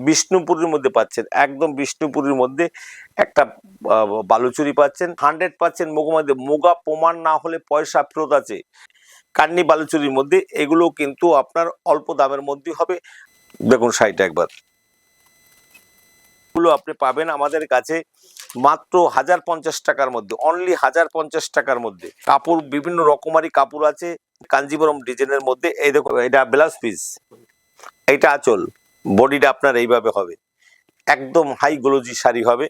বিষ্ণুপুরের মধ্যে পাচ্ছেন, একদম বিষ্ণুপুরের মধ্যে একটা বালুচুরি পাচ্ছেন। 100% মোগা প্রমাণ না হলে পয়সা ফেরত আছে। কান্নি বালুচুরির মধ্যে এগুলো কিন্তু আপনার অল্প দামের মধ্যে হবে। দেখুন শাড়িটা একবার, এগুলো আপনি পাবেন আমাদের কাছে মাত্র 1050 টাকার মধ্যে, অনলি 1050 টাকার মধ্যে। কাপড় বিভিন্ন রকমারি কাপড় আছে কাঞ্জিবরম ডিজাইনের মধ্যে। এই দেখো, এটা ব্লাউজ পিস, এইটা আঁচল, বডিটা আপনার এইভাবে হবে, একদম হাই গ্লোজি শাড়ি হবে,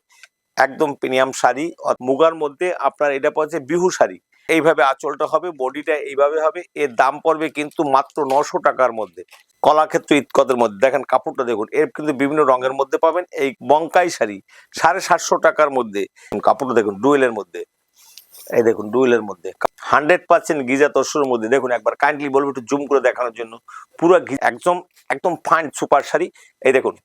একদম প্রিমিয়াম শাড়ি। মুগার মধ্যে আপনার এটা পাচ্ছে বিহু শাড়ি। এইভাবে আঁচলটা হবে, বডিটা এইভাবে হবে। এর দাম পড়বে কিন্তু মাত্র 900 টাকার মধ্যে। কলাক্ষেত্র ইতকতের মধ্যে দেখেন কাপড়টা দেখুন, এর কিন্তু বিভিন্ন রঙের মধ্যে পাবেন। এই বঙ্কাই শাড়ি 750 টাকার মধ্যে। কাপড়টা দেখুন ডুয়েলের মধ্যে, এই দেখুন ডুয়েলের মধ্যে 100% গিজা তসরের মধ্যে। দেখুন একবার কাইন্ডলি বলবো একটু জুম করে দেখানোর জন্য। পুরো একদম একদম ফাইন সুপার শাড়ি। এই দেখুন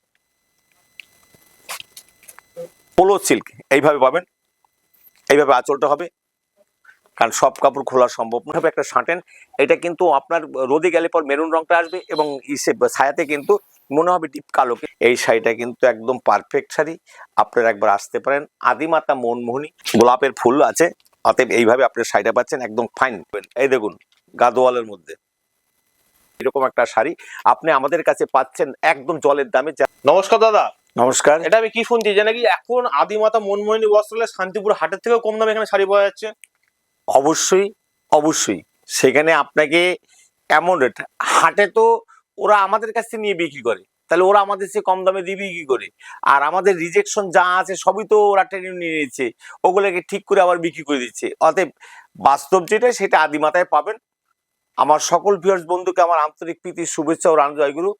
পোলো সিল্ক, এইভাবে পাবেন, এইভাবে আঁচলটা হবে, কারণ সব কাপড় খোলা সম্ভব না। একটা শার্টেন, এটা কিন্তু আপনার রোদে গেলে পর মেরুন রংটা আসবে এবং ছায়াতে কিন্তু মনে হবে ডিপ কালো। এই শাড়িটা কিন্তু একদম পারফেক্ট শাড়ি, আপনারা একবার আসতে পারেন। আদিমাতা মনমোহনী গোলাপের ফুল আছে, অতএব এইভাবে আপনার শাড়িটা পাচ্ছেন একদম ফাইন। এই দেখুন গাদোয়ালের মধ্যে এরকম একটা শাড়ি আপনি আমাদের কাছে পাচ্ছেন একদম জলের দামে। নমস্কার দাদা। নমস্কার। এটা আমি কি শুনছি যে নাকি এখন আদিমাতা মনমোহিনী বস্ত্রালয় শান্তিপুর হাটের থেকেও কম দামে এখানে শাড়ি পাওয়া যাচ্ছে? অবশ্যই অবশ্যই, সেখানে আপনাকে এমন রেট, হাটে তো ওরা আমাদের কাছ থেকে নিয়ে বিক্রি করে, তাহলে ওরা আমাদের চেয়ে কম দামে দিবি কি করে? আর আমাদের রিজেকশন যা আছে সবই তো ওরা টেনে নিয়ে নিচ্ছে, ওগুলোকে ঠিক করে আবার বিক্রি করে দিচ্ছে। অতএব বাস্তব যেটা সেটা আদিমাতায় পাবেন। আমার সকল ভিউয়ার্স বন্ধুকে আমার আন্তরিক প্রীতি, শুভেচ্ছা ও রান জয়গুরু।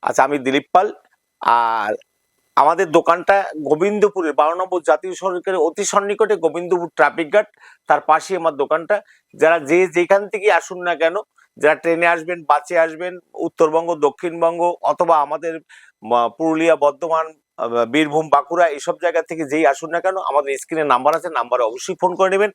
আচ্ছা, আমি দিলীপ পাল। আর আমাদের দোকানটা গোবিন্দপুরের 12 নম্বর জাতীয় সড়কের অতি সন্নিকটে, গোবিন্দপুর ট্রাফিক গার্ড, তার পাশে আমার দোকানটা। যারা যেখান থেকে আসুন না কেন, যারা ট্রেনে আসবেন, বাসে আসবেন, উত্তরবঙ্গ, দক্ষিণবঙ্গ অথবা আমাদের পুরুলিয়া, বর্ধমান, বীরভূম, বাঁকুড়া এইসব জায়গা থেকে যেই আসুন না কেন, আমাদের স্ক্রিনে নাম্বার আছে, নাম্বারে অবশ্যই ফোন করে নেবেন।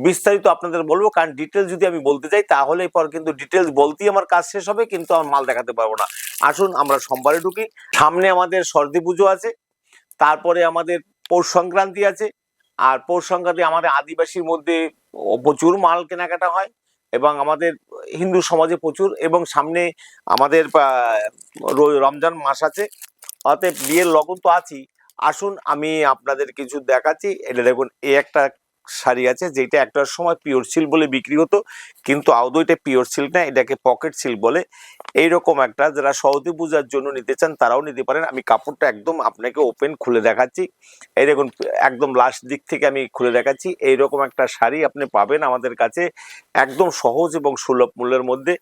বিস্তারিত আপনাদের বলবো, কারণ ডিটেলস যদি আমি বলতে যাই তাহলে পর কিন্তু ডিটেলস বলতেই আমার কাজ শেষ হবে, কিন্তু আমার মাল দেখাতে পারবো না। আসুন আমরা সোমবারে ঢুকি। সামনে আমাদের সরস্বতী পুজো আছে, তারপরে আমাদের পৌষ সংক্রান্তি আছে। আর পৌষ সংক্রান্তি আমাদের আদিবাসীর মধ্যে প্রচুর মাল কেনাকাটা হয় এবং আমাদের হিন্দু সমাজে প্রচুর, এবং সামনে আমাদের রমজান মাস আছে। অতএব বিয়ের লগন তো আছি। আসুন আমি আপনাদের কিছু দেখাচ্ছি। এটা দেখুন, এই একটা শাড়ি আছে যেটা একটা সময় পিওর সিল্ক বলে বিক্রি হতো, কিন্তু আদৌ এটা পিওর সিল্ক না, এটাকে পকেট সিল্ক বলে। এইরকম একটা, যারা সরস্বতী পূজার জন্য নিতে চান তারাও নিতে পারেন। আমি কাপড়টা একদম আপনাকে ওপেন খুলে দেখাচ্ছি। এই দেখুন একদম লাস্ট দিক থেকে আমি খুলে দেখাচ্ছি। এইরকম একটা শাড়ি আপনি পাবেন আমাদের কাছে একদম সহজ এবং সুলভ মূল্যের মধ্যে।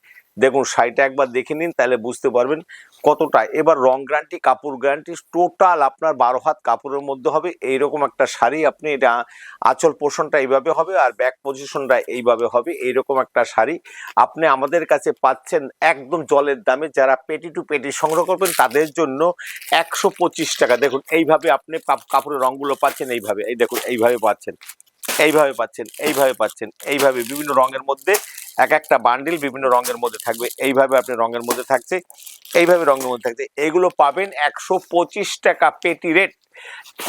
দেখুন শাড়িটা একবার দেখে নিন, তাহলে বুঝতে পারবেন কতটা। এবার রং গ্যারান্টি, কাপড় গ্যারান্টি, টোটাল আপনার 12 হাত কাপড়ের মধ্যে হবে। এইরকম একটা শাড়ি আপনি, এটা আঁচল পোর্শনটা এইভাবে হবে আর ব্যাক পজিশনটা এইভাবে হবে। এইরকম একটা শাড়ি আপনি আমাদের কাছে পাচ্ছেন একদম জলের দামে। যারা পেটি টু পেটি সংগ্রহ করবেন তাদের জন্য 125 টাকা। দেখুন এইভাবে আপনি কাপড়ের রঙগুলো পাচ্ছেন, এইভাবে, এই দেখুন এইভাবে পাচ্ছেন, এইভাবে পাচ্ছেন, এইভাবে পাচ্ছেন, এইভাবে বিভিন্ন রঙের মধ্যে এক একটা বান্ডিল বিভিন্ন রঙের মধ্যে থাকবে। এইভাবে আপনি রঙের মধ্যে থাকছে, এইভাবে রঙের মধ্যে থাকছে। এগুলো পাবেন 125 টাকা পেটি রেট।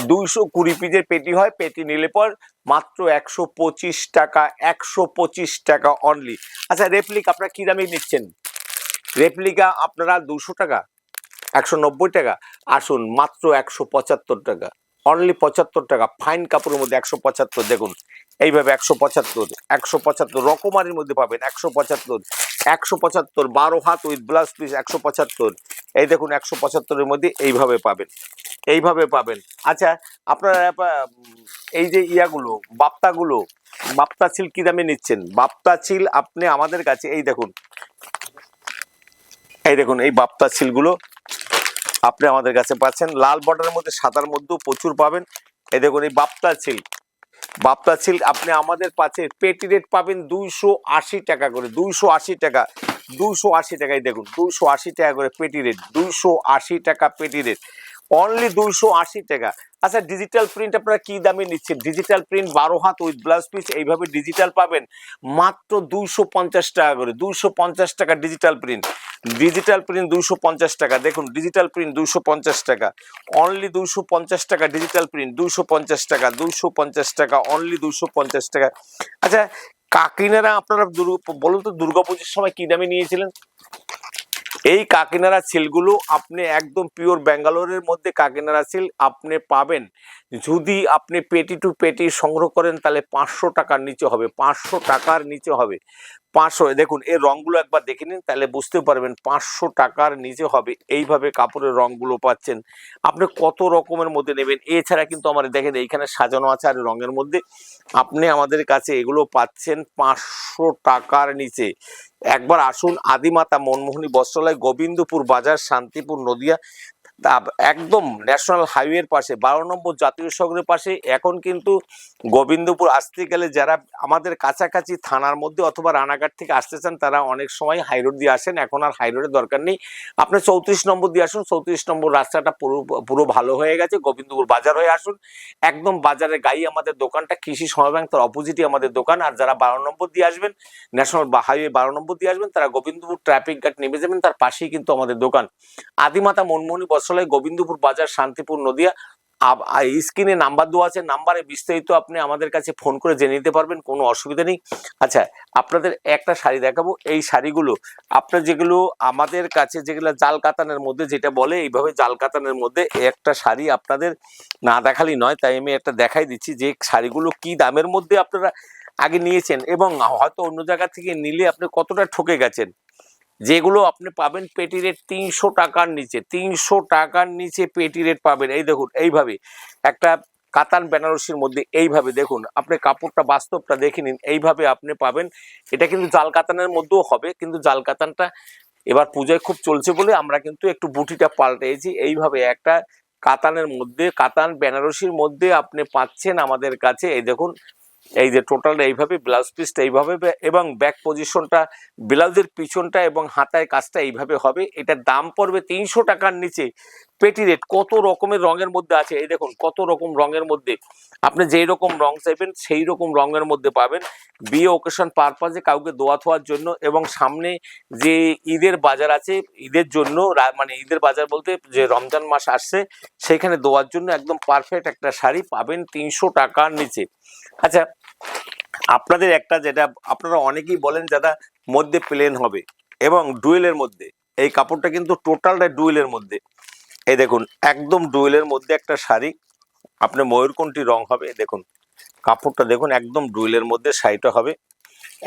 220 পিসের পেটি হয়, পেটি নিলে পর মাত্র 125 টাকা, 125 টাকা অনলি। আচ্ছা, রেপ্লিকা আপনারা কি দামে নিচ্ছেন? রেপ্লিকা আপনারা 200 টাকা, 190 টাকা। আসুন মাত্র 175 টাকা, অনলি 75 টাকা। ফাইন কাপড়ের মধ্যে 175। দেখুন এইভাবে 175, 175 রকমারির মধ্যে পাবেন 175, 175 12 হাত উইথ ব্লাউজ পিস 175। এই দেখুন 175-এর মধ্যে এইভাবে পাবেন, এইভাবে পাবেন। আচ্ছা, আপনারা এই যে ইয়াগুলো, বাপ্তাগুলো, বাপ্তা ছিল কি দামে নিচ্ছেন? বাপ্তা ছিল আপনি আমাদের কাছে, এই দেখুন, এই দেখুন এই বাপ্তা ছিলগুলো আপনি আমাদের কাছে পাচ্ছেন লাল বর্ডারের মধ্যে, সাদার মধ্যেও প্রচুর পাবেন। এই দেখুন এই বাপ্তা সিল্ক, বাপ্তা সিল্ক আপনি আমাদের পাশে পেটি রেট পাবেন 280 টাকা করে, 280 টাকা, 280 টাকায়। দেখুন 280 টাকা করে পেটি রেট, 280 টাকা পেটি রেট। অনলি 280 টাকা। আচ্ছা, ডিজিটাল প্রিন্ট আপনারা কি দামে নিচ্ছেন? ডিজিটাল প্রিন্ট 12 হাত উইথ ব্লাউজ পিস এইভাবে ডিজিটাল পাবেন মাত্র 250 টাকা করে। 250 টাকা ডিজিটাল প্রিন্ট। ডিজিটাল প্রিন্ট 250 টাকা। দেখুন ডিজিটাল প্রিন্ট 250 টাকা, অনলি 250 টাকা ডিজিটাল প্রিন্ট, 250 টাকা, 250 টাকা, অনলি 250 টাকা। আচ্ছা, কাকিনারা আপনারা বলুন তো দুর্গাপুজোর সময় কি দামে নিয়েছিলেন? এই কাকিনাড়া সিল্কগুলো আপনি একদম পিওর ব্যাঙ্গালোরের মধ্যে কাকিনাড়া সিল্ক আপনি পাবেন। যদি আপনি পেটি টু পেটি সংগ্রহ করেন তাহলে 500 টাকার নিচে হবে, 500 টাকার নিচে হবে। 500, দেখুন এর রংগুলো একবার দেখে নিন তাহলে বুঝতে পারবেন 500 টাকার নিচে হবে। এইভাবে কাপড়ের রংগুলো পাচ্ছেন। আপনি কত রকমের মধ্যে নেবেন। এছাড়া কিন্তু আমার দেখেন এইখানে সাজানো আছে আর রঙের মধ্যে আপনি আমাদের কাছে এগুলো পাচ্ছেন 500 টাকার নিচে। একবার আসুন আদিমাতা মনমোহিনী বস্ত্রালয়, গোবিন্দপুর বাজার, শান্তিপুর, নদিয়া, একদম ন্যাশনাল হাইওয়ের পাশে 12 নম্বর জাতীয় সড়কের পাশে। এখন কিন্তু গোবিন্দপুর আসতে গেলে যারা আমাদের কাছাকাছি থানার মধ্যে অথবা রানাঘাট থেকে আসতে চান তারা অনেক সময় হাইরোড দিয়ে আসেন, এখন আর হাইরোডের দরকার নেই। আপনি 34 নম্বর দিয়ে আসুন, 34 নম্বর রাস্তাটা পুরো ভালো হয়ে গেছে। গোবিন্দপুর বাজার হয়ে আসুন, একদম বাজারের গায়ে আমাদের দোকানটা, কৃষি সমবায় ব্যাংক তার অপোজিটে আমাদের দোকান। আর যারা 12 নম্বর দিয়ে আসবেন, ন্যাশনাল হাইওয়ে 12 নম্বর দিয়ে আসবেন, তারা গোবিন্দপুর ট্রাফিক গার্ড নেমে যাবেন, তার পাশেই কিন্তু আমাদের দোকান আদিমাতা মনমোহিনী বস্ত্রালয়, গোবিন্দপুর বাজার, শান্তিপুর, নদিয়া। স্ক্রিনে নাম্বার দেওয়া আছে, নাম্বারে বিস্তারিত আপনি আমাদের কাছে ফোন করে জেনে নিতে পারবেন, কোনো অসুবিধা নেই। আচ্ছা, আপনাদের একটা শাড়ি দেখাবো। এই শাড়িগুলো আপনার যেগুলো আমাদের কাছে যেগুলো জাল কাতানের মধ্যে যেটা বলে, এইভাবে জাল কাতানের মধ্যে একটা শাড়ি আপনাদের না দেখালেই নয়, তাই আমি একটা দেখাই দিচ্ছি যে শাড়িগুলো কি দামের মধ্যে আপনারা আগে নিয়েছেন এবং হয়তো অন্য জায়গা থেকে নিলে আপনি কতটা ঠকে গেছেন। যেগুলো আপনি পাবেন পেটি রেট 300 টাকার নিচে, 300 টাকার নিচে পেটি রেট পাবেন। এই দেখুন এইভাবে একটা কাতান বেনারসির মধ্যে এইভাবে দেখুন, আপনি কাপড়টা বাস্তবটা দেখে নিন, এইভাবে আপনি পাবেন। এটা কিন্তু জাল কাতানের মধ্যেও হবে, কিন্তু জাল কাতানটা এবার পূজায় খুব চলছে বলে আমরা কিন্তু একটু বুটিটা পাল্টেছি। এইভাবে একটা কাতানের মধ্যে, কাতান বেনারসির মধ্যে আপনি পাচ্ছেন আমাদের কাছে। এই দেখুন, এই যে টোটালটা এইভাবে, ব্লাউজ পিসটা এইভাবে এবং ব্যাক পজিশনটা, ব্লাউজের পিছনটা এবং হাতায় কাজটা এইভাবে হবে। এটার দাম পড়বে 300 টাকার নিচে পেটি রেট। কত রকমের রঙের মধ্যে আছে, এই দেখুন কত রকম রঙের মধ্যে আপনি যেই রকম রং চাইবেন সেই রকম রঙের মধ্যে পাবেন। বিয়ে ওকেশন পারপাজে কাউকে দোয়া থোয়ার জন্য এবং সামনে যে ঈদের বাজার আছে, ঈদের জন্য, মানে ঈদের বাজার বলতে যে রমজান মাস আসছে সেখানে দোয়ার জন্য একদম পারফেক্ট একটা শাড়ি পাবেন 300 টাকার নিচে। আচ্ছা, আপনাদের একটা যেটা আপনারা অনেকেই বলেন দাদা মধ্যে প্লেন হবে এবং ডুয়েলের মধ্যে, এই কাপড়টা কিন্তু টোটালটা ডুয়েলের মধ্যে। এই দেখুন একদম ডুয়েলের মধ্যে একটা শাড়ি, আপনার ময়ূরকণ্ঠী রং হবে। দেখুন কাপড়টা দেখুন, একদম ডুয়েলের মধ্যে শাড়িটা হবে,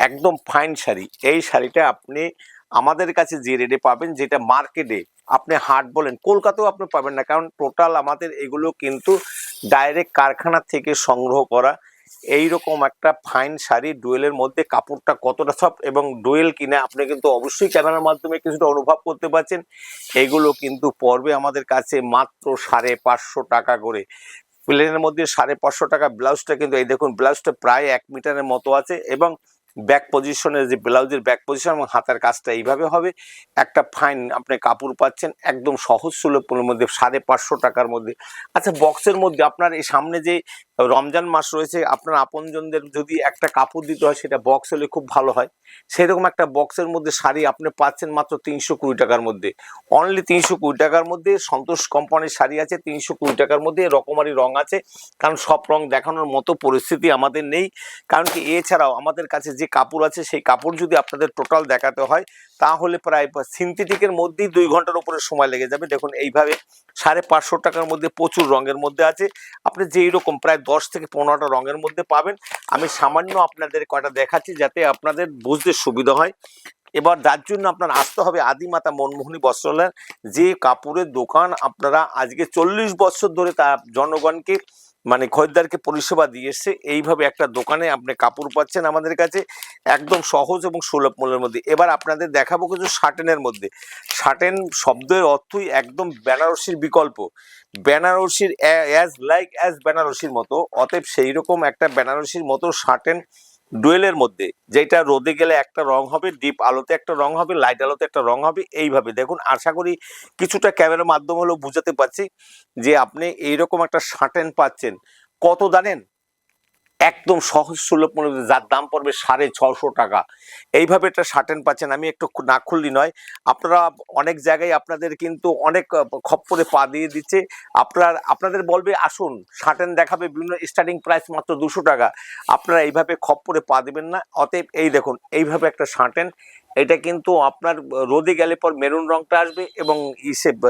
একদম ফাইন শাড়ি। এই শাড়িটা আপনি আমাদের কাছে যে রেটে পাবেন, যেটা মার্কেটে আপনি হাট বলেন কলকাতাও আপনি পাবেন না, কারণ টোটাল আমাদের এগুলো কিন্তু ডাইরেক্ট কারখানা থেকে সংগ্রহ করা। এইরকম একটা ফাইন শাড়ি ডুয়েলের মধ্যে, কাপড়টা কতটা সফট এবং ডুয়েল কিনে আপনি কিন্তু অবশ্যই ক্যামেরার মাধ্যমে কিছুটা অনুভব করতে পারছেন। এগুলো কিন্তু পড়বে আমাদের কাছে মাত্র 550 টাকা করে। প্লেনের মধ্যে 550 টাকা। ব্লাউজটা কিন্তু এই দেখুন, ব্লাউজটা প্রায় 1 মিটারের মতো আছে এবং ব্যাক পজিশনের যে ব্লাউজের ব্যাক পজিশন এবং হাতার কাজটা এইভাবে হবে। একটা ফাইন আপনি কাপড় পাচ্ছেন একদম সহজ সুলভের মধ্যে 550 টাকার মধ্যে। আচ্ছা, বক্সের মধ্যে আপনার এই সামনে যে রমজান মাস রয়েছে, আপনার আপনজনদের যদি একটা কাপড় দিতে হয় সেটা বক্স হলে খুব ভালো হয়। সেরকম একটা বক্সের মধ্যে শাড়ি আপনি পাচ্ছেন মাত্র 320 টাকার মধ্যে, অনলি 320 টাকার মধ্যে। সন্তোষ কোম্পানির শাড়ি আছে 320 টাকার মধ্যে, রকমারি রং আছে, কারণ সব রং দেখানোর মতো পরিস্থিতি আমাদের নেই। কারণ কি, এছাড়াও আমাদের কাছে যে কাপড় আছে সেই কাপড় যদি আপনাদের টোটাল দেখাতে হয় তাহলে প্রায় সিনথেটিকের মধ্যেই 2 ঘন্টার উপরে সময় লেগে যাবে। দেখুন এইভাবে 550 টাকার মধ্যে প্রচুর রঙের মধ্যে আছে। আপনি যেই রকম প্রায় 10 থেকে 15টা রঙের মধ্যে পাবেন। আমি সামান্য আপনাদের কয়টা দেখাচ্ছি যাতে আপনাদের বুঝতে সুবিধা হয়। এবার যার জন্য আপনার আসতে হবে আদিমাতা মনমোহিনী বস্ত্রালয়, যে কাপড়ের দোকান আপনারা আজকে 40 বছর ধরে তার জনগণকে মানে খরিদ্দারকে পরিষেবা দিয়ে এসছে। এইভাবে একটা দোকানে আপনি কাপড় পাচ্ছেন আমাদের কাছে একদম সহজ এবং সুলভ মূল্যের মধ্যে। এবার আপনাদের দেখাবো কিছু শার্টেনের মধ্যে। শার্টেন শব্দের অর্থই একদম বেনারসির বিকল্প, বেনারসির অ্যাজ বেনারসির মতো, অতএব সেই রকম একটা বেনারসির মতো শার্টেন ডুয়েলের মধ্যে, যেটা রোদে গেলে একটা রং হবে, ডিপ আলোতে একটা রং হবে, লাইট আলোতে একটা রং হবে। এইভাবে দেখুন, আশা করি কিছুটা ক্যামেরার মাধ্যমে হলেও বুঝাতে পারছি যে আপনি এইরকম একটা শার্টেন পাচ্ছেন। কত জানেন? একদম সহজ সুলভ মূল্যে, যার দাম পড়বে 650 টাকা। এইভাবে একটা শার্টেন পাচ্ছেন। আমি একটু না খুললি নয়, আপনারা অনেক জায়গায় আপনাদের কিন্তু অনেক খপ্পরে পা দিয়ে দিচ্ছে। আপনাদের বলবে আসুন শার্টেন দেখাবে, বিভিন্ন স্টার্টিং প্রাইস মাত্র 200 টাকা। আপনারা এইভাবে খপ্পরে পা দিবেন না। অতএব এই দেখুন, এইভাবে একটা শার্টেন, এটা কিন্তু আপনার রোদে গেলে পর মেরুন রংটা আসবে এবং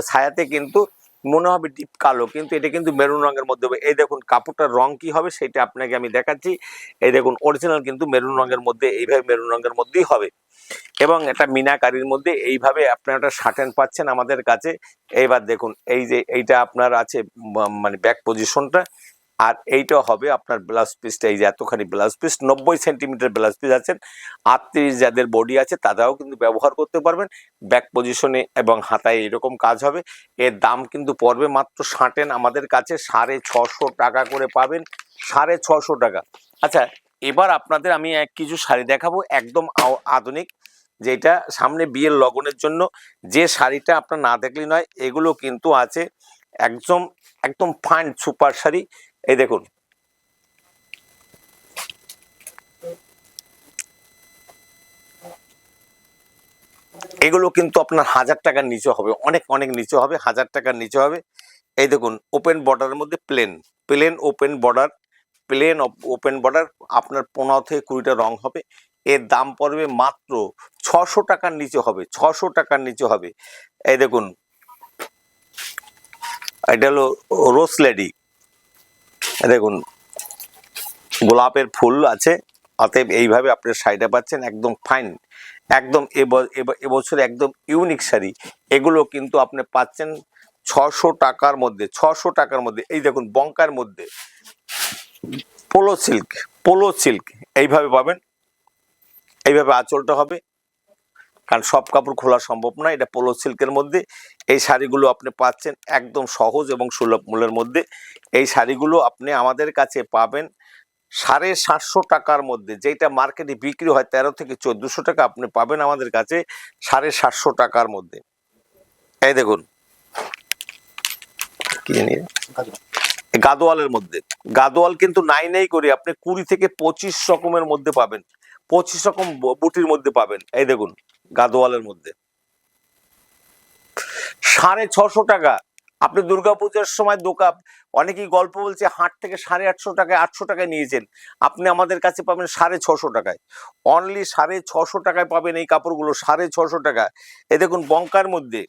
ছায়াতে কিন্তু মনে হবে ডিপ কালো, কিন্তু এটা কিন্তু মেরুন রঙের মধ্যে হবে। এই দেখুন কাপড়টার রং কি হবে সেটা আপনাকে আমি দেখাচ্ছি। এই দেখুন অরিজিনাল কিন্তু মেরুন রঙের মধ্যে, এইভাবে মেরুন রঙের মধ্যেই হবে এবং এটা মিনাকারির মধ্যে এইভাবে আপনারা একটা শার্টেন পাচ্ছেন আমাদের কাছে। এইবার দেখুন, এই যে এইটা আপনার আছে মানে ব্যাক পজিশনটা, আর এইটা হবে আপনার ব্লাউজ পিসটা। এই যে এতখানি blouse piece, 90 centimetre blouse piece আছেন। 38 যাদের বডি আছে তারাও কিন্তু ব্যবহার করতে পারবেন। ব্যাক পজিশনে এবং হাতায় এরকম কাজ হবে। এর দাম কিন্তু পড়বে মাত্র শার্টেন আমাদের কাছে 650 টাকা করে পাবেন, 650 টাকা। আচ্ছা, এবার আপনাদের আমি কিছু শাড়ি দেখাবো একদম আধুনিক, যেটা সামনে বিয়ের লগনের জন্য। যে শাড়িটা আপনার না দেখলেই নয়, এগুলো কিন্তু আছে একদম একদম ফাইন সুপার শাড়ি। এই দেখুন, এগুলো কিন্তু আপনার 1000 টাকার নিচে হবে, অনেক অনেক নিচে হবে, 1000 টাকার নিচে হবে। এই দেখুন ওপেন বর্ডারের মধ্যে plane open border, plane open border, আপনার 15 থেকে 20টা রং হবে। এর দাম পড়বে মাত্র 600 টাকার নিচে হবে, 600 টাকার নিচে হবে। এই দেখুন, এটা হলো রোজ লেডি, দেখুন গোলাপের ফুল আছে। অতএব এইভাবে আপনার শাড়িটা পাচ্ছেন একদম ফাইন, একদম এবছর একদম ইউনিক শাড়ি। এগুলো কিন্তু আপনি পাচ্ছেন 600 টাকার মধ্যে, 600 টাকার মধ্যে। এই দেখুন বঙ্কার মধ্যে পোলো সিল্ক এইভাবে পাবেন। এইভাবে আঁচলটা হবে, কারণ সব কাপড় খোলা সম্ভব না। এটা পোলো সিল্কের মধ্যে এই শাড়িগুলো আপনি পাচ্ছেন একদম সহজ এবং সুলভ মূল্যের মধ্যে। এই শাড়িগুলো আপনি আমাদের কাছে পাবেন 750 টাকার মধ্যে, যেটা মার্কেটে বিক্রি হয় 13 থেকে 1400 টাকা, আপনি পাবেন আমাদের কাছে 750 টাকার মধ্যে। এই দেখুন কি জানি গাদোয়ালের মধ্যে, গাদোয়াল কিন্তু নাই করে আপনি 20 থেকে 25 রকমের মধ্যে পাবেন, 25 রকম বুটির মধ্যে পাবেন। এই দেখুন গাদোয়ালের মধ্যে 650 টাকা। আপনি দুর্গাপূজার সময় দোকান, অনেকেই গল্প বলছে হাট থেকে 850 টাকায় 800 টাকায় নিয়েছেন, আপনি আমাদের কাছে পাবেন 650 টাকায়, অনলি 650 টাকায় পাবেন এই কাপড়গুলো, 650 টাকা। এই দেখুন বঙ্কার মধ্যে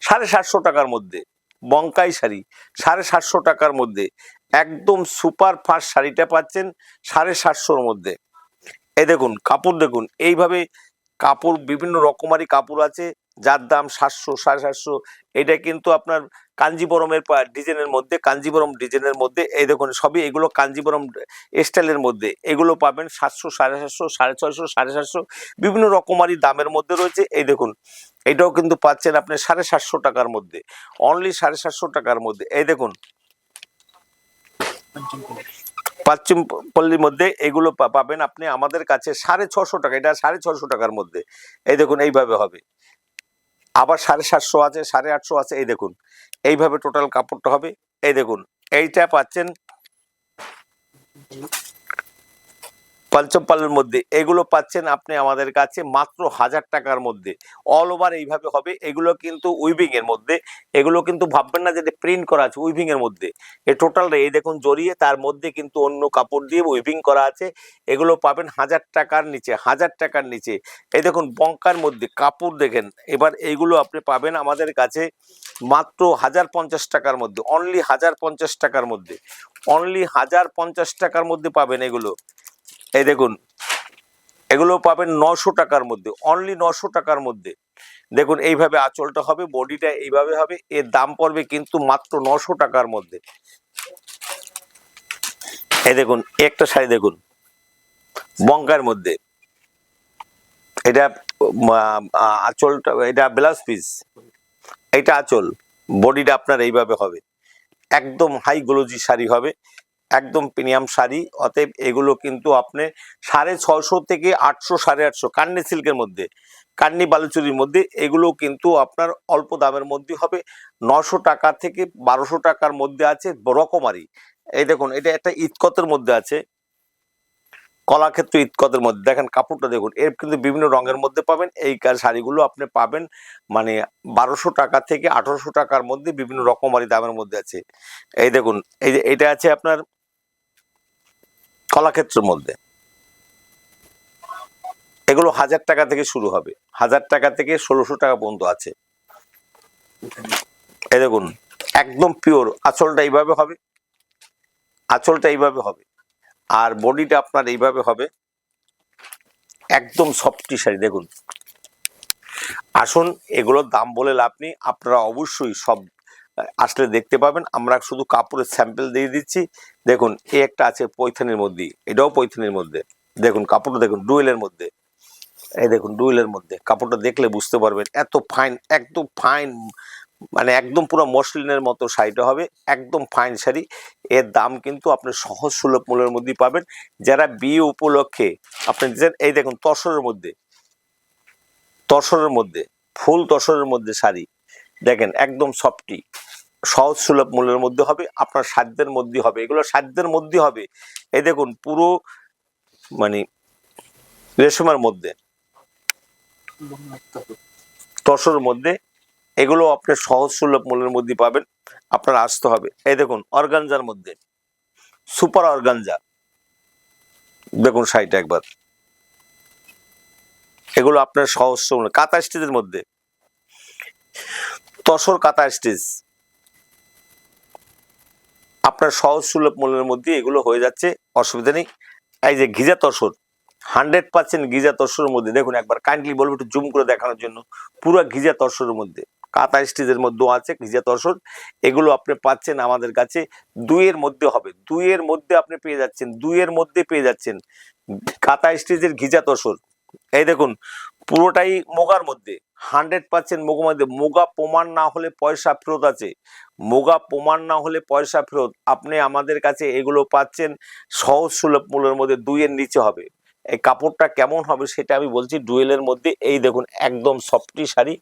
750 টাকার মধ্যে বঙ্কাই শাড়ি, 750 টাকার মধ্যে একদম সুপার ফাস্ট শাড়িটা পাচ্ছেন 750-র মধ্যে। এই দেখুন কাপড়, দেখুন এইভাবে কাপড় বিভিন্ন রকমারি কাপড় আছে, যার দাম 700 750। এটা কিন্তু আপনার কাঞ্জিবরমের ডিজাইনের মধ্যে, কাঞ্জিবরম ডিজাইনের মধ্যে। এই দেখুন সবই এগুলো কাঞ্জিবরম স্টাইলের মধ্যে, এগুলো পাবেন 700 750 650 750, বিভিন্ন রকমারি দামের মধ্যে রয়েছে। এই দেখুন এটাও কিন্তু পাচ্ছেন আপনি 750 টাকার মধ্যে, অনলি 750 টাকার মধ্যে। এই দেখুন পশ্চিম পল্লীর মধ্যে এগুলো পাবেন আপনি আমাদের কাছে 650 টাকা, এটা 650 টাকার মধ্যে। এই দেখুন এইভাবে হবে, আবার 750 আছে, 850 আছে। এই দেখুন এইভাবে টোটাল কাপড়টা হবে। এই দেখুন এইটা পাচ্ছেন পঞ্চমপালের মধ্যে, এগুলো পাচ্ছেন আপনি আমাদের কাছে মাত্র 1000 টাকার মধ্যে। অল ওভার এইভাবে হবে। এগুলো কিন্তু উইভিং এর মধ্যে, এগুলো কিন্তু ভাববেন না যে প্রিন্ট করা আছে, উইভিং এর মধ্যে। এই টোটালটা এই দেখুন জড়িয়ে, তার মধ্যে কিন্তু অন্য কাপড় দিয়ে উইভিং করা আছে। এগুলো পাবেন 1000 টাকার নিচে, 1000 টাকার নিচে। এই দেখুন বঙ্কার মধ্যে কাপড় দেখেন। এবার এইগুলো আপনি পাবেন আমাদের কাছে মাত্র 1050 টাকার মধ্যে, অনলি 1050 টাকার মধ্যে, অনলি 1050 টাকার মধ্যে পাবেন এগুলো। এই দেখুন এগুলো পাবেন 900 টাকার মধ্যে, অনলি 900 টাকার মধ্যে। দেখুন এইভাবে আঁচলটা হবে, বডিটা এইভাবে হবে। এর দাম পড়বে কিন্তু মাত্র 900 টাকার মধ্যে। এই দেখুন একটা শাড়ি দেখুন বঙ্কার মধ্যে, এটা আঁচলটা, এটা ব্লাউজ পিস, এটা আঁচল, বডিটা আপনার এইভাবে হবে, একদম হাই গ্লোজি শাড়ি হবে, একদম প্রিমিয়াম শাড়ি। অতএব এগুলো কিন্তু আপনি 650 থেকে 800, 850 কান্নি সিল্কের মধ্যে, কান্নি বালুচুরির মধ্যে, এগুলো কিন্তু আপনার অল্প দামের মধ্যে হবে। 900 টাকা থেকে 1200 টাকার মধ্যে আছে রকমারি। এই দেখুন, এটা একটা ইতকতের মধ্যে আছে, কলাক্ষেত্র ইতকতের মধ্যে। দেখেন কাপড়টা দেখুন, এর কিন্তু বিভিন্ন রঙের মধ্যে পাবেন। এই শাড়িগুলো আপনি পাবেন মানে 1200 টাকা থেকে 1800 টাকার মধ্যে, বিভিন্ন রকমারি দামের মধ্যে আছে। এই দেখুন, এই যে এটা আছে আপনার কলাক্ষেত্রের মধ্যে, এগুলো 1000 টাকা থেকে শুরু হবে, 1000 টাকা থেকে 1600 টাকা পর্যন্ত আছে। এই দেখুন একদম পিওর, আঁচলটা এইভাবে হবে, আঁচলটা এইভাবে হবে, আর বডিটা আপনার এইভাবে হবে, একদম সফটি শাড়ি। দেখুন, আসুন, এগুলোর দাম বলে লাভ নেই, আপনারা অবশ্যই সব আসলে দেখতে পাবেন। আমরা শুধু কাপড়ের স্যাম্পল দিয়ে দিচ্ছি। দেখুন, এই একটা আছে পৈথানির মধ্যে, এটাও পৈথানির মধ্যে। দেখুন কাপড়টা দেখুন, ডুয়েলের মধ্যে। এই দেখুন ডুয়েলের মধ্যে, কাপড়টা দেখলে বুঝতে পারবেন এত ফাইন, একদম ফাইন, মানে একদম পুরো মসলিনের মতো শাড়িটা হবে, একদম ফাইন শাড়ি। এর দাম কিন্তু আপনি সহজ সুলভ মূল্যের মধ্যেই পাবেন। যারা বিয়ে উপলক্ষে আপনি দিচ্ছেন, এই দেখুন তসরের মধ্যে, তসরের মধ্যে, ফুল তসরের মধ্যে শাড়ি, দেখেন একদম সফটি, সহজ সুলভ মূল্যের মধ্যে হবে, আপনার সাধ্যের মধ্যে হবে, এগুলো সাধ্যের মধ্যে হবে। এই দেখুন পুরো মানে রেশমের মধ্যে, তসরের মধ্যে, এগুলো আপনি সহজ সুলভ মূল্যের মধ্যে পাবেন, আপনার আসতে হবে। এই দেখুন অর্গানজার মধ্যে, সুপার অর্গানজা, দেখুন শাড়িটা একবার, এগুলো আপনার সহজ সুলভ। কাঁথা স্টিচের মধ্যে, তসর কাঁথা স্টিচ, আপনার সহজ সুলভ মূল্যের মধ্যে এগুলো হয়ে যাচ্ছে, অসুবিধা নেই। এই যে ঘিজা তসর, 100% ঘিজা তসরের মধ্যে, দেখুন একবার কাইন্ডলি বলবো একটু জুম করে দেখানোর জন্য, পুরো ঘিজা তসরের মধ্যে, কাঁথা স্টিচের মধ্যেও আছে ঘিজা তসর। এগুলো আপনি পাচ্ছেন আমাদের কাছে 2-এর মধ্যে হবে, 2-এর মধ্যে আপনি পেয়ে যাচ্ছেন, 2-এর মধ্যে পেয়ে যাচ্ছেন কাঁথা স্টিচের ঘিজা তসর। এই দেখুন পুরোটাই মোগার মধ্যে, 100% মোগা মধ্যে। মোগা প্রমাণ না হলে পয়সা ফেরত আছে, মোগা প্রমাণ না হলে পয়সা ফেরত। আপনি আমাদের কাছে এগুলো পাচ্ছেন সহজ সুলভ মূল্যের মধ্যে, 2-এর নিচে হবে। এই কাপড়টা কেমন হবে সেটা আমি বলছি, ডুয়েলের মধ্যে। এই দেখুন একদম সফটি শাড়ি,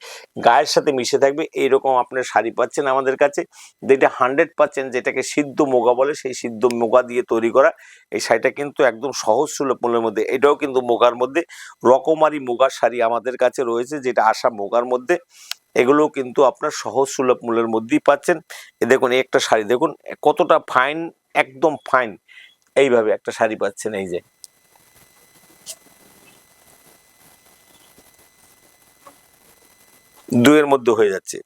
গায়ের সাথে মিশে থাকবে, এইরকম আপনার শাড়ি পাচ্ছেন আমাদের কাছে, যেটা 100% যেটাকে সিদ্ধ মোগা বলে, সেই সিদ্ধ মোগা দিয়ে তৈরি করা এই শাড়িটা কিন্তু একদম সহজ সুলভ মূল্যের মধ্যে। এটাও কিন্তু মোগার মধ্যে, রকমারি মোগার শাড়ি আমাদের কাছে রয়েছে, যেটা আসা মোগার মধ্যে। এগুলো কিন্তু আপনার সহজ সুলভ মূল্যের মধ্যেই পাচ্ছেন। এ দেখুন একটা শাড়ি দেখুন কতটা ফাইন, একদম ফাইন, এইভাবে একটা শাড়ি পাচ্ছেন। এই যে 2-এর মধ্যে হয়ে যাচ্ছে,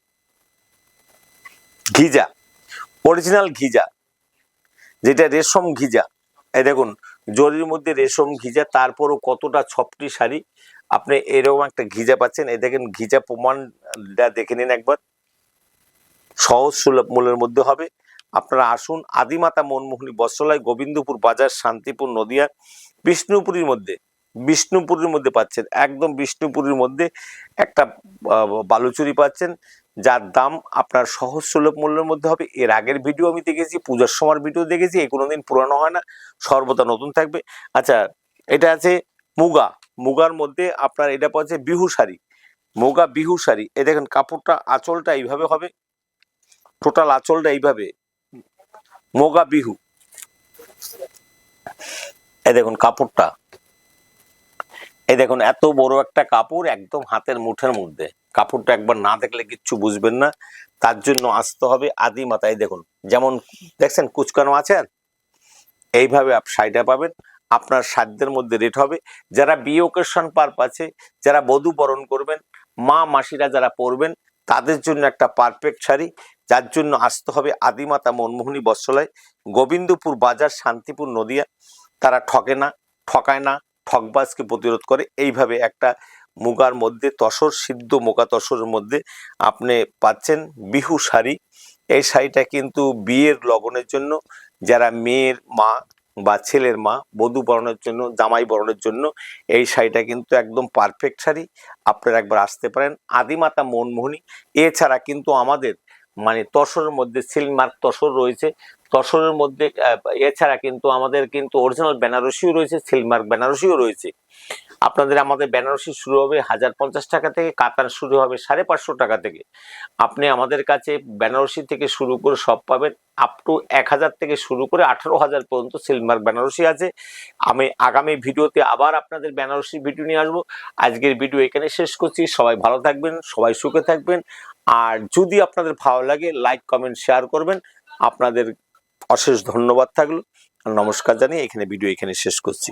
ঘিজা, অরিজিনাল ঘিজা, যেটা রেশম ঘিজা। এই দেখুন জরির মধ্যে রেশম ঘিজা, তারপরও কতটা সফটি শাড়ি, আপনি এরকম একটা ঘিজা পাচ্ছেন। এই দেখেন ঘিজা প্রমাণটা দেখে নিন একবার, সহজ সুলভ মূল্যের মধ্যে হবে। আপনারা আসুন, আদিমাতা মনমোহিনী বস্ত্রালয়, গোবিন্দপুর বাজার, শান্তিপুর, নদিয়া, বিষ্ণুপুরীর মধ্যে, বিষ্ণুপুরের মধ্যে পাচ্ছেন, একদম বিষ্ণুপুরের মধ্যে একটা বালুচুরি পাচ্ছেন, যার দাম আপনার সহজ সুলভ মূল্যের মধ্যে হবে। এর আগের ভিডিও আমি দেখেছি, পূজার সময় ভিডিও দেখেছি, এই কোনোদিন পুরানো হয় না, সর্বদা নতুন থাকবে। আচ্ছা, এটা আছে মুগা, মুগার মধ্যে আপনার এটা পাচ্ছে বিহু শাড়ি, মুগা বিহু শাড়ি। এই দেখেন কাপড়টা, আঁচলটা এইভাবে হবে, টোটাল আঁচলটা এইভাবে, মুগা বিহু। এই দেখুন কাপড়টা, এই দেখুন এত বড় একটা কাপড়, একদম হাতের মুঠের মধ্যে। কাপড়টা একবার না দেখলে কিচ্ছু বুঝবেন না, তার জন্য আসতে হবে আদিমাতা। এই দেখুন যেমন দেখছেন কুচকানো আছে, এইভাবে শাড়িটা পাবেন, আপনার সাধ্যের মধ্যে রেট হবে। যারা বিয়ে ওকেশন পারপাসে, যারা বধূ বরণ করবেন, মা মাসিরা যারা পরবেন, তাদের জন্য একটা পারফেক্ট শাড়ি, যার জন্য আসতে হবে আদিমাতা মনমোহিনী বস্ত্রালয়, গোবিন্দপুর বাজার, শান্তিপুর, নদিয়া। তারা ঠকে না, ঠকায় না, ঠকবাজকে প্রতিরোধ করে। এইভাবে একটা মুগার মধ্যে তসর, সিদ্ধ মুগা তসরের মধ্যে আপনি পাচ্ছেন বিহু শাড়ি। এই শাড়িটা কিন্তু বিয়ের লগনের জন্য, যারা মেয়ের মা বা ছেলের মা, বধূ বরণের জন্য, জামাই বরণের জন্য এই শাড়িটা কিন্তু একদম পারফেক্ট শাড়ি। আপনারা একবার আসতে পারেন আদিমাতা মনমোহিনী। এছাড়া কিন্তু আমাদের মানে তসরের মধ্যে সিল্ক মার্ক তসর রয়েছে, তসরের মধ্যে এছাড়া কিন্তু আমাদের কিন্তু অরিজিনাল বেনারসিও রয়েছে, সিলমার্ক বেনারসিও রয়েছে। আপনাদের আমাদের বেনারসি শুরু হবে 1050 টাকা থেকে, কাতান শুরু হবে 550 টাকা থেকে। আপনি আমাদের কাছে বেনারসি থেকে শুরু করে সব পাবেন, আপ টু 1000 থেকে শুরু করে 18,000 পর্যন্ত সিলমার্ক বেনারসি আছে। আমি আগামী ভিডিওতে আবার আপনাদের বেনারসি ভিডিও নিয়ে আসবো। আজকের ভিডিও এখানে শেষ করছি। সবাই ভালো থাকবেন, সবাই সুখে থাকবেন। আর যদি আপনাদের ভালো লাগে লাইক কমেন্ট শেয়ার করবেন। আপনাদের অশেষ ধন্যবাদ থাকলো। নমস্কার জানিয়ে এখানে ভিডিও এখানে শেষ করছি।